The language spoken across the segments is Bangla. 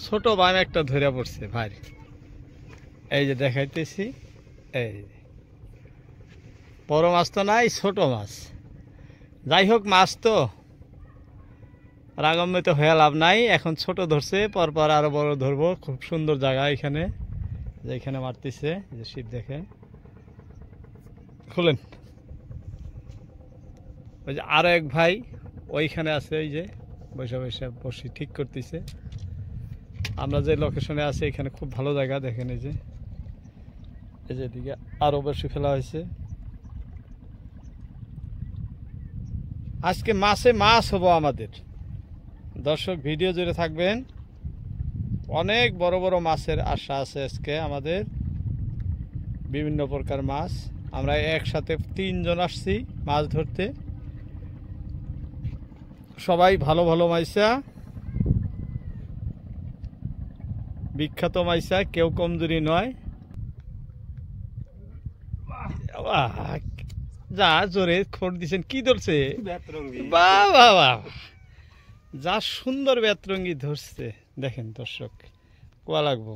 ছোট বান একটা ধরে পড়ছে ভাই, এই যে দেখাইতেছি। এই বড় মাছ তো নাই, ছোট মাছ। যাই হোক, মাছ তো রাগম্বিত হয়ে লাভ নাই, এখন ছোট ধরছে, পরপর আরো বড় ধরবো। খুব সুন্দর জায়গা এখানে, যেখানে মারতেছে যে শীত দেখে। খুলেন। ওই যে আরো এক ভাই ওইখানে আছে, ওই যে বৈশা বৈশা বসি ঠিক করতেছে। আমরা যে লোকেশনে আছি এখানে খুব ভালো জায়গা, দেখেন এই যে এদিকে আরো বসি ফেলা হয়েছে। আজকে মাছে মাছ হবো আমাদের। দর্শক ভিডিও জুড়ে থাকবেন, অনেক বড় বড় মাছের আশা আছে আজকে আমাদের। বিভিন্ন প্রকার মাছ, আমরা একসাথে 3 জন আসছি মাছ ধরতে। সবাই ভালো ভালো মাইসা, বিখ্যাত মাইসা, কেউ কমজোরি নয়। যা জোরে খোঁড় দিছেন, কি ধরছে? বাহ বাহ বাহ, যা সুন্দর বেতরঙ্গি ধরছে। দেখেন দর্শক, কোয়া লাগবো।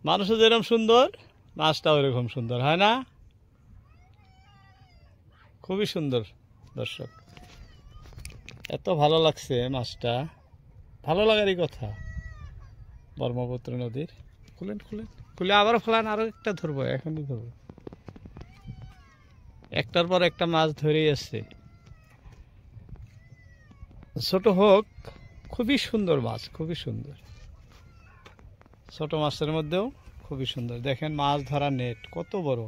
মানুষও যেরকম সুন্দর, মাছটাও এরকম সুন্দর, হয় না? খুবই সুন্দর দর্শক, এত ভালো লাগছে মাছটা, ভালো লাগারই কথা। ব্রহ্মপুত্র নদীর। খুলেন খুলেন, খুলে আবারও ফেলান, আরো একটা ধরবো, এখনই ধরবো। একটার পর একটা মাছ ধরেই আসছে, ছোট হোক, খুবই সুন্দর মাছ, খুবই সুন্দর। ছোট মাছের মধ্যেও খুবই সুন্দর। দেখেন মাছ ধরা নেট কত বড়।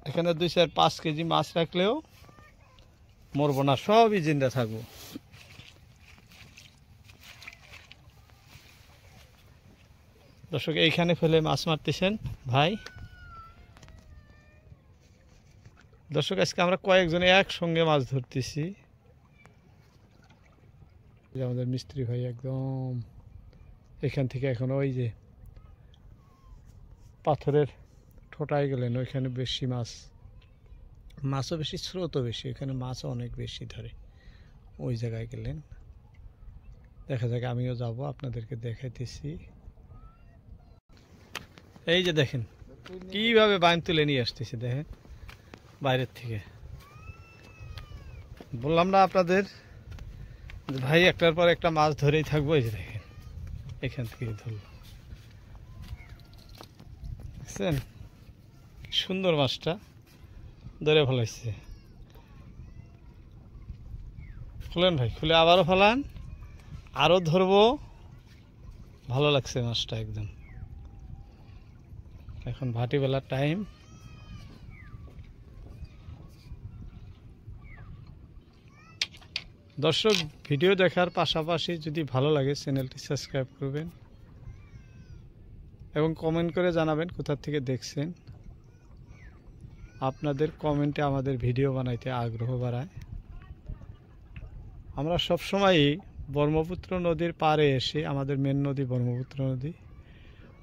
এখানে 2-4-5 কেজি মাছ রাখলেও মরবো না, সবই জিন্দা থাকবো। দর্শক এইখানে ফেলে মাছ মারতেছেন ভাই। দর্শক আজকে আমরা কয়েকজনে একসঙ্গে মাছ ধরতেছি। আমাদের মিস্ত্রি ভাই একদম এখান থেকে এখন ওই যে পাথরের ঠোঁটায় গেলেন, ওইখানে বেশি মাছ, মাছও বেশি, স্রোতও বেশি, ওইখানে মাছও অনেক বেশি ধরে। ওই জায়গায় গেলেন, দেখা যাক, আমিও যাব, আপনাদেরকে দেখাইতেছি। এই যে দেখেন কিভাবে বাইন তুলে নিয়ে আসতেছে, দেখেন বাইরের থেকে। বললাম না আপনাদের ভাই, একটার পর একটা মাছ ধরেই থাকবো। এই যে দেখেন এখান থেকে ধরল, বুঝছেন? সুন্দর মাছটা ধরে ফেলাইছে। খুলেন ভাই, খুলে আবারও ফেলান, আরও ধরবো। ভালো লাগছে মাছটা একদম। এখন ভাটি বেলার টাইম। দর্শক ভিডিও দেখার পাশাপাশি যদি ভালো লাগে চ্যানেলটি সাবস্ক্রাইব করবেন এবং কমেন্ট করে জানাবেন কোথা থেকে দেখছেন। আপনাদের কমেন্টে আমাদের ভিডিও বানাইতে আগ্রহ বাড়ায়। আমরা সবসময়ই ব্রহ্মপুত্র নদীর পাড়ে এসে, আমাদের মেন নদী ব্রহ্মপুত্র নদী,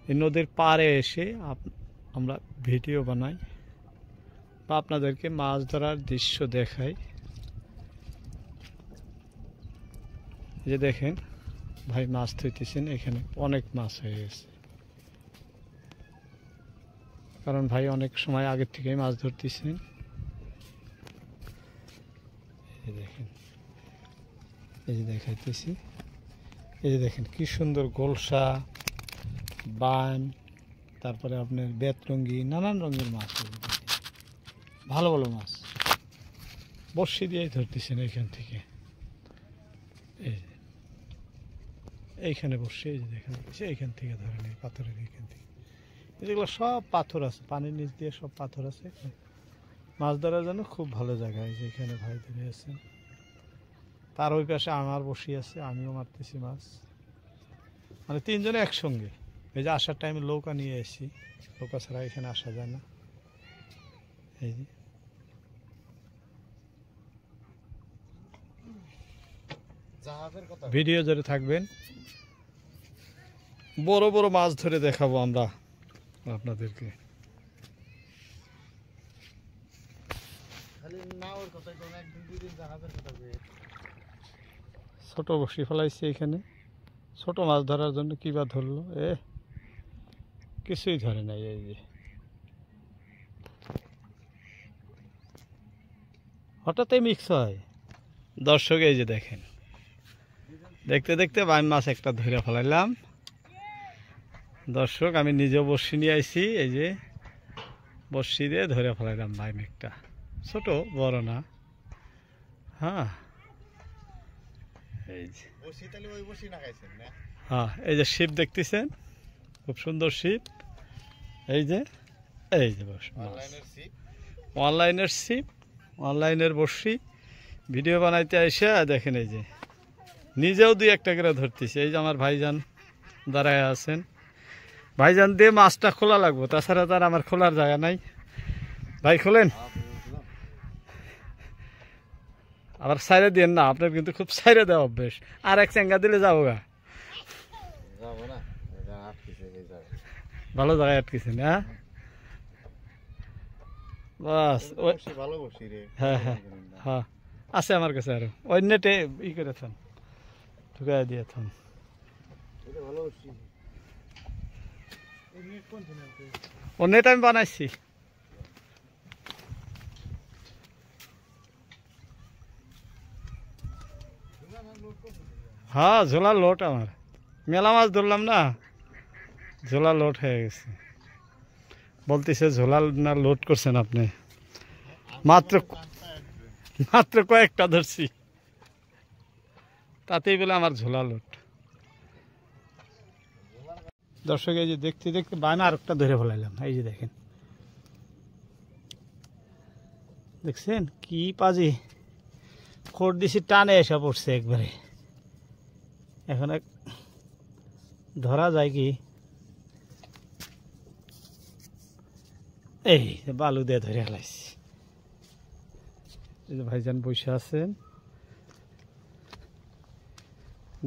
এই নদীর পাড়ে এসে আমরা ভিডিও বানাই বা আপনাদেরকে মাছ ধরার দৃশ্য দেখাই। যে দেখেন ভাই মাছ ধরতেছেন, এখানে অনেক মাছ হয়ে গেছে, কারণ ভাই অনেক সময় আগের থেকেই মাছ ধরতেছেন। এই দেখেন, এই যে দেখাইতেছি, এই যে দেখেন কি সুন্দর গোলসা, বান, তারপরে আপনার বেতরঙ্গি, নানান রঙের মাছ, ভালো ভালো মাছ বড়শি দিয়েই ধরতেছেন এইখান থেকে। এইখানে বসে এই যে দেখেন, এইখান থেকে ধরেন, এই পাথরের এইখান থেকে। যেগুলো সব পাথর আছে, পানির নিচ দিয়ে সব পাথর আছে। মাছ ধরার জন্য খুব ভালো জায়গা। এই যে এখানে ভাই ধরে আছেন, তার ওই পাশে আমার বসি আছে, আমিও মারতেছি মাছ, মানে 3 জনে একসঙ্গে। এই যে আসার টাইমে নৌকা নিয়ে এসেছি, নৌকা ছাড়া এখানে আসা যায় না। এই যে ভিডিও ধরে থাকবেন, বড় বড় মাছ ধরে দেখাবো আমরা আপনাদেরকে। ছোট বড়শি ফেলাইছি এখানে ছোট মাছ ধরার জন্য। কিবা ধরলো, কিছুই ধরে নাই। এই যে হঠাৎই মিক্স হয়। দর্শক এই যে দেখেন, দেখতে দেখতে বাইম মাছ একটা ধরে ফেলাইলাম। দর্শক আমি নিজেও বড়শি নিয়ে আইছি, এই যে বড়শি দিয়ে ধরে ফেলাইলাম বাইম একটা, ছোট বড় না। হ্যাঁ এই যে হ্যাঁ, এই যে শিপ দেখতেছেন, খুব সুন্দর শিপ। এই যে অনলাইনের শিপ, অনলাইনের বড়শি। ভিডিও বানাইতে আইসা দেখেন, এই যে নিজেও দুই একটা করে ধরতেছি। এই যে আমার ভাইজান দাঁড়ায় আছেন, ভাইজান দিয়ে মাছটা খোলা লাগবো, তাছাড়া তার আমার খোলার জায়গা নাই। ভাই খোলেন, আবার সাইরে দিয়েন না, আপনার কিন্তু খুব সাইরে দেওয়া অভ্যেস। আর এক চেঙ্গা দিলে যাবো গা, ভালো জায়গায় আটকেছেন। হ্যাঁ বাস, হ্যাঁ হ্যাঁ হ্যাঁ আছে আমার কাছে। আরো ওই নেটে ই করে থান, ঢুকাই দিয়ে থান। ও নেট আমি বানাইছি। হ্যাঁ ঝোলা লোট আমার, মেলা মাছ ধরলাম না, ঝোলা লোট হয়ে গেছে। বলতেছে ঝোলা না লোড করছেন আপনি? মাত্র মাত্র কয়েকটা ধরছি, তাতেই বলে আমার ঝোলা লোট। দর্শক এই যে দেখতে দেখতে বাইমে আরেকটা ধরে ফেলাইলাম। এই যে দেখেন, দেখছেন কি পাজি, খোর দিছি টানে এসে পড়ছে একবারে। এখন ধরা যায় কি, এই বালু দিয়ে ধরে ফেলাইছি। এই যে ভাইজান বসে আছেন,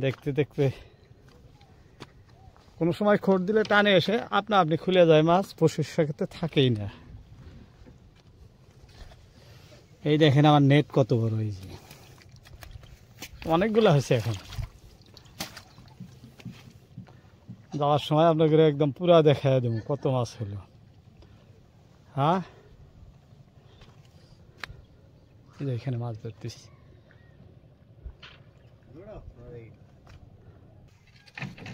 দেখতে দেখতে কোনো সময় খোর দিলে টানে এসে আপনা আপনি খুলে যায় মাছ, পশুর সাথে থাকেই না। এই দেখেন আমার নেট কত বড়, এই যে অনেকগুলো হয়েছে। এখন যাওয়ার সময় আপনাকে একদম পুরা দেখায় দেবো কত মাছ হলো। হ্যাঁ এই যে এখানে মাছ ধরতেছি।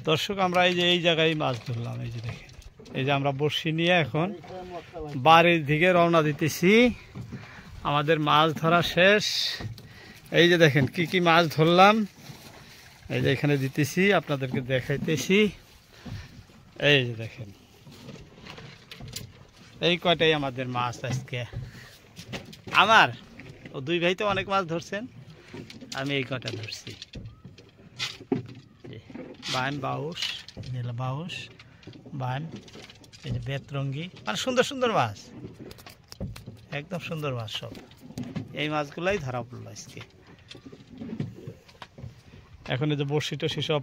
দর্শক আমরা এই যে এই জায়গায় মাছ ধরলাম। এই যে দেখেন, এই যে আমরা বড়শি নিয়ে এখন বাড়ির দিকে রওনা দিতেছি। আমাদের মাছ ধরা শেষ। এই যে দেখেন কি কি মাছ ধরলাম, এই যে এখানে দিতেছি, আপনাদেরকে দেখাইতেছি। এই যে দেখেন, এই কয়টাই আমাদের মাছ আজকে। আমার ও দুই ভাই তো অনেক মাছ ধরছেন, আমি এই কয়টা ধরছি। বাইম, বাউস, বাউস, বাইম, এই যে বেতরঙ্গি, মানে সুন্দর সুন্দর মাছ, একদম সুন্দর মাছ সব। এই মাছগুলাই ধরা পড়লো আজকে। এখন এই যে বড়শি টসি সব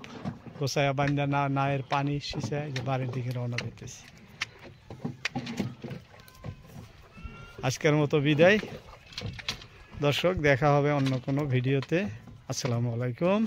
গোসায়া বান্ধা না, নায়ের পানি সিঁচায় যে বাড়ির দিকে রওনা দিতেছি। আজকের মতো বিদায় দর্শক, দেখা হবে অন্য কোনো ভিডিওতে। আসসালামু আলাইকুম।